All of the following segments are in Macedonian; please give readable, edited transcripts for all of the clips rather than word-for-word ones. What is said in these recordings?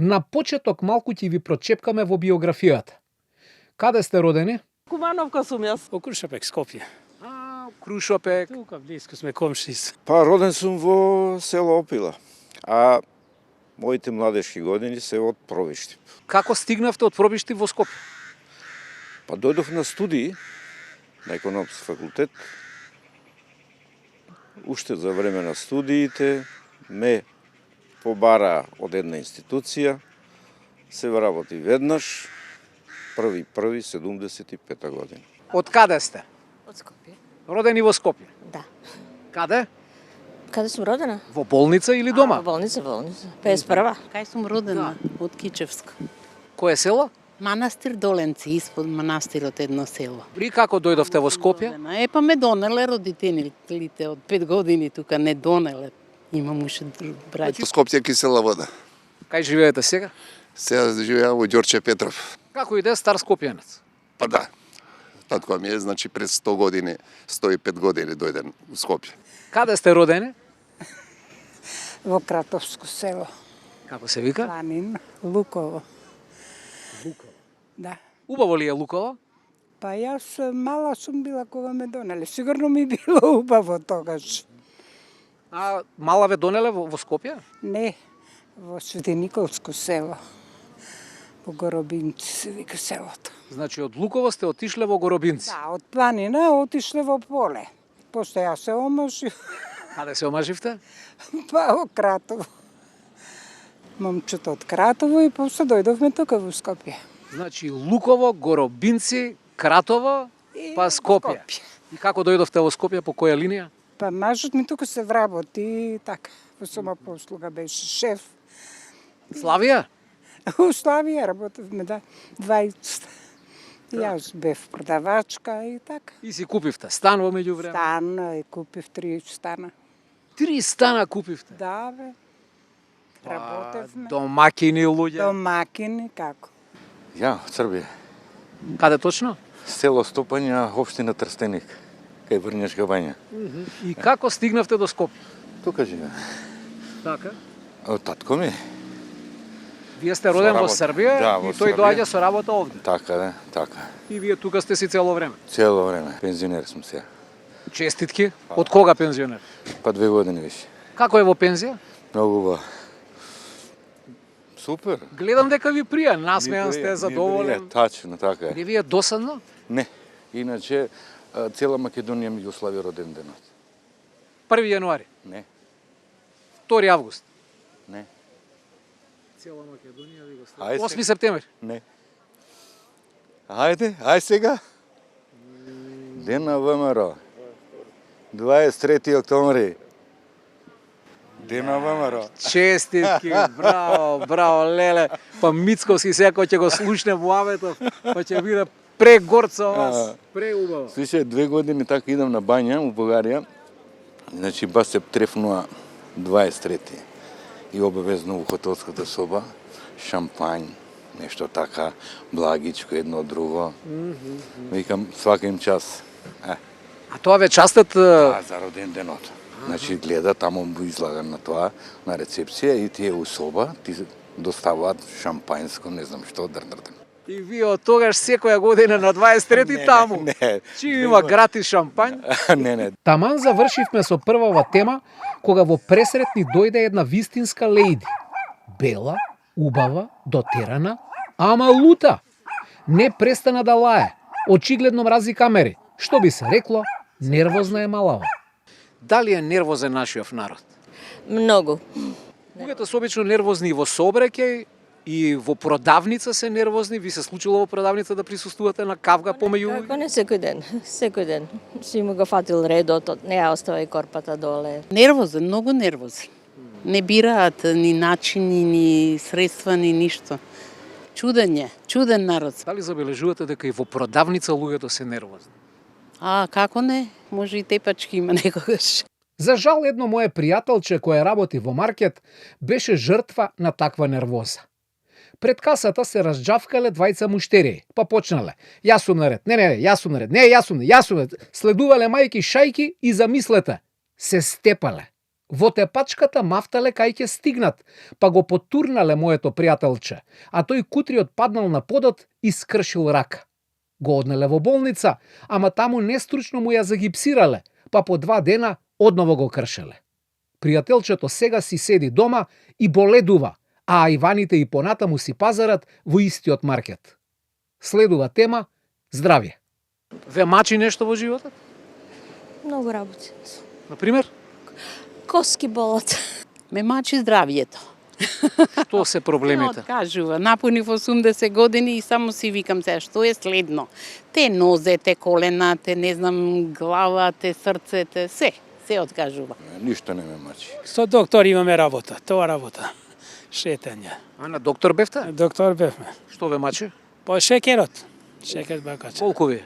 На почеток малку ќе ви прочепкаме во биографијата. Каде сте родени? Кумановка сум јас. Во Крушопек, Скопје. Крушопек. Тука близко сме комши. Па роден сум во село Опила, а моите младешки години се од Пробиштип. Како стигнавте од Пробиштип во Скопје? Па дојдов на студии на економски факултет. Уште за време на студиите ме побара од една институција, се вработи веднаш, 1.1.75 година. Од каде сте? Од Скопје. Родени во Скопје. Да. Каде? Каде сум родена? Во болница или дома? Во болница. 51-ва. Кај сум родена, од Кичевск. Кое село? Манастир Доленци, испод манастирот едно село. И како дојдовте во Скопје? Па ме донеле родителите од 5 години тука, не донеле. Имам уште браќа. Скопје кисела вода. Кај живеете сега? Сега живеам во Ѓорче Петров. Како иде стар скопјанец? Па да. Татко ми е, значи пред 100 години, 105 години дојден во Скопје. Каде сте родени? Во Кратовско село, Како се вика? Планин, Луково. Луково. Да. Убаво ли е Луково? Па јас мала сум била кога ме донеле. Сигурно ми било убаво тогаш. А мала ве донеле во Скопје? Не, во Свети Николско село. Во Горобинци се вика селото. Значи од Луково сте отишле во Горобинци. Да, од планина отишле во поле. После јас се омажив. Каде се омаживте? Па во Кратово. Момчето од Кратово и после дојдовме тука во Скопје. Значи Луково, Горобинци, Кратово, па Скопје. И како дојдовте во Скопје, по која линија? Па мажот ми тука се вработи и така. Во самопослуга беше шеф. Славија? У Славија работевме, да, 20. Јас бев продавачка и така. И си купивте стан во меѓувреме? Стан, и купив 3 стана. 3 стана купивте? Да, бе. Работевме. Домакини луѓе. Домакини, како? Ја, Србија. Каде точно? Село Стопања, општина Трстеник, кај Врњашка бања. И како стигнавте до Скопје? Тука живе. Така. Татко ми. Вие сте роден во работа. Србија Да, и во тој Србија. доаѓа со работа овде. Така, да, така. И вие тука сте си цело време. Цело време. Пензионер сум сега. Честитки. Од кога пензионер? Па 2 години више. Како е во пензија? Многу убаво. Супер. Гледам дека ви прија, насмеан сте, задоволен. Тачно, така е. Не ви е досадно? Не. Иначе, цела Македонија ми го слави роден денот. 1 јануари, Не, 2 август. не. Цела Македонија ви го слави. Ајде 8 септември. Не. Ајде, ај сега. Ден на ВМРО. 23 октомври. Ден на ВМРО. Честитки, браво, браво, леле. Па Мицковски сега кој ќе го слушне Муаметов, па ќе биде прегорца вас, преубаво. Слушај, 2 години така идам на бања у Бугарија. Значи, бас се трефнува 23. И обавезно у хотелската соба, шампањ, нешто така, благичко, едно друго. Викам, свака им час. А тоа ве частат... За роден денот. Значи, гледа, таму му излаган на тоа, на рецепција и тие у соба, ти доставуваат шампањско, не знам што, дрдрдр. И вие од тогаш секоја година на 23 таму. Не. Чи има гратис шампањ? Не. Таман завршивме со првава тема, кога во пресрет ни дојде една вистинска лејди. Бела, убава, дотерана, ама лута. Не престана да лае. Очигледно мрази камери. Што би се рекло, нервозна е малава. Дали е нервозен нашиот народ? Многу. Луѓето се обично нервозни и во сообраќај, и во продавница се нервозни. Ви се случило во продавница да присуствувате на кавга помеѓу? Како не секој ден, секој ден. Си му го фатил редот, не ја оставај корпата доле. Нервозен, многу нервозен. Не бираат ни начини, ни средства, ни ништо. Чуден народ. Дали забележувате дека и во продавница луѓето се нервозни? А, како не? Може и тепачки има некогаш. За жал, едно мое пријателче кое работи во маркет беше жртва на таква нервоза. Пред касата се разџавкале двајца муштери, па почнале: јас сум наред, не, јас сум наред, не, јас сум наред. Следувале мајки шајки и замислете, се степале. Во тепачката мафтале кај ќе стигнат, па го потурнале моето пријателче, а тој кутриот паднал на подот и скршил рака. Го однеле во болница, ама таму нестручно му ја загипсирале, па по 2 дена одново го кршеле. Пријателчето сега си седи дома и боледува, а ајваните и понатаму си пазарат во истиот маркет. Следува тема здравје. Ве мачи нешто во животот? Многу работи. Например? Коски болат. Ме мачи здравјето. Што се Не проблемите? откажува. Напунив 80 години и само си викам се, што е следно? Те нозете, коленате, не знам, главате, срцете, се откажува. Ништо не ме мачи. Со доктор имаме работа, тоа работа. Шетање. А на доктор бевте? Доктор бевме. Што ве мачи? По шекерот. Шекер бакача. Колку ви?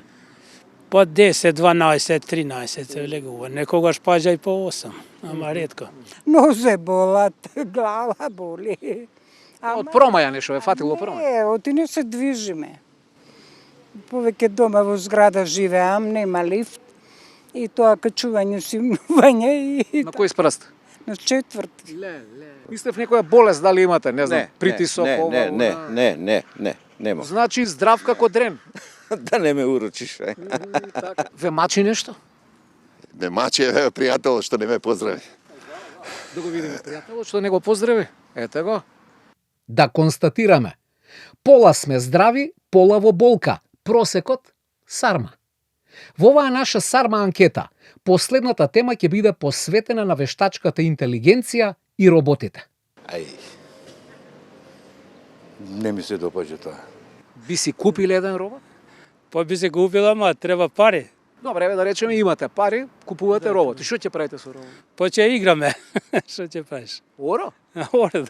По 10, 12, 13 се легува. Некогаш паѓа и по 8, ама ретко. Нозе болат, глава боли. Од промаја нешто ве фатило промаја? Не, оти не се движиме. Повеќе дома во зграда живеам, нема лифт. И тоа качување симнување и На кој спрст? на четврти. Мислев некоја болест дали имате, не знам, притисок, ова, не, нема. Значи здрав како дрен. Да не ме урочиш. Ве мачи нешто? Не мачи пријател што не ме поздрави. Да го видиме пријателот што не го поздрави. Ете го. Да констатираме. Пола сме здрави, пола во болка. Просекот сарма. Во оваа наша сарма анкета, последната тема ќе биде посветена на вештачката интелигенција и роботите. Ај. Не ми се допаѓа тоа. Би си купиле еден робот? Па би се купила, ама треба пари. Добре, еве да речеме имате пари, купувате робот. И што ќе правите со робот? Па ќе играме. Што ќе правиш? Оро? Оре.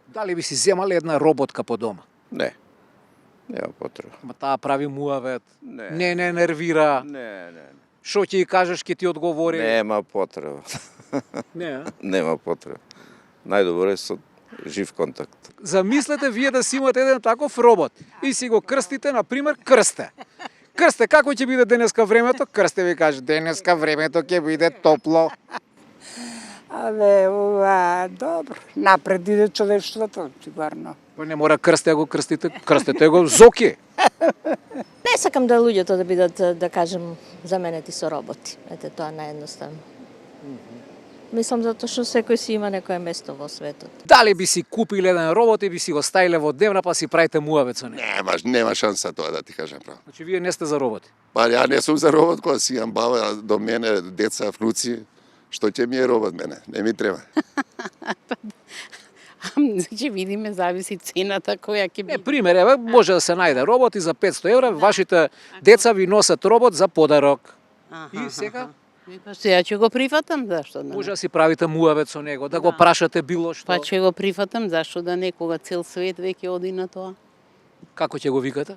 Дали би си земале една роботка по дома? Не. Нема потреба. Ма таа прави муавет, Не. не нервира. Не. Што ќе кажеш, ќе ти одговори. Нема потреба. Не, а? Нема потреба. Најдобро е со жив контакт. Замислете вие да си имате еден таков робот и си го крстите, например, крсте. Крсте, како ќе биде денеска времето? Крсте ви каже, денеска времето ќе биде топло. Абе, ова, добро. Напред иде човештвото, сигурно. Па не мора крсте го крстите, крстете го зоки. Не сакам да луѓето да бидат, да кажем, заменети со роботи. Ете, тоа наједноставно. Мислам затоа што секој си има некое место во светот. Дали би си купиле еден робот и би си го ставиле во дневна па си правите муавет со него? Нема шанса тоа да ти кажам право. Значи вие не сте за роботи. Па ја не сум за робот, кога си имам баба до мене, деца, внуци, што ќе ми е робот мене? Не ми треба. Ќе видиме, зависи цената која ќе Не, биде. пример, еве, може да се најде робот и за 500 евра вашите деца ви носат робот за подарок. И сега Па што ја ќе го прифатам, зашто да може не? да си правите муавет со него, да го прашате било што. Па ќе го прифатам, зашто да не, кога цел свет веќе оди на тоа? Како ќе го викате?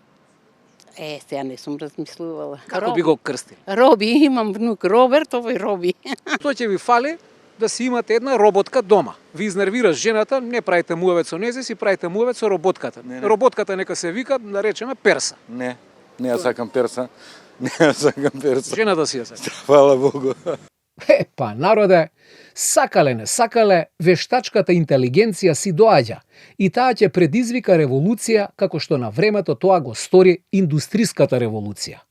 Сега не сум размислувала. Како би го крстили? Роби, имам внук Роберт, овој Роби. Што ќе ви фали да си имате една роботка дома. Ви изнервираш жената, не правите муавет со незе, си правите муавет со роботката. Не. Роботката нека се вика, да речеме, перса. Не ја сакам перса. Не ја сакам перса. Жената си ја сака. Фала Богу. Па, народе, сакале не сакале, вештачката интелигенција си доаѓа и таа ќе предизвика револуција како што на времето тоа го стори индустриската револуција.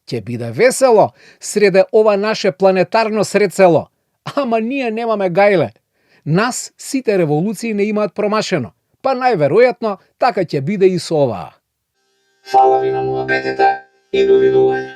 Ќе биде весело среде ова наше планетарно средсело, ама ние немаме гајле. Нас сите револуции не имаат промашено, па најверојатно така ќе биде и со оваа. Фала ви на муабетите и довидување.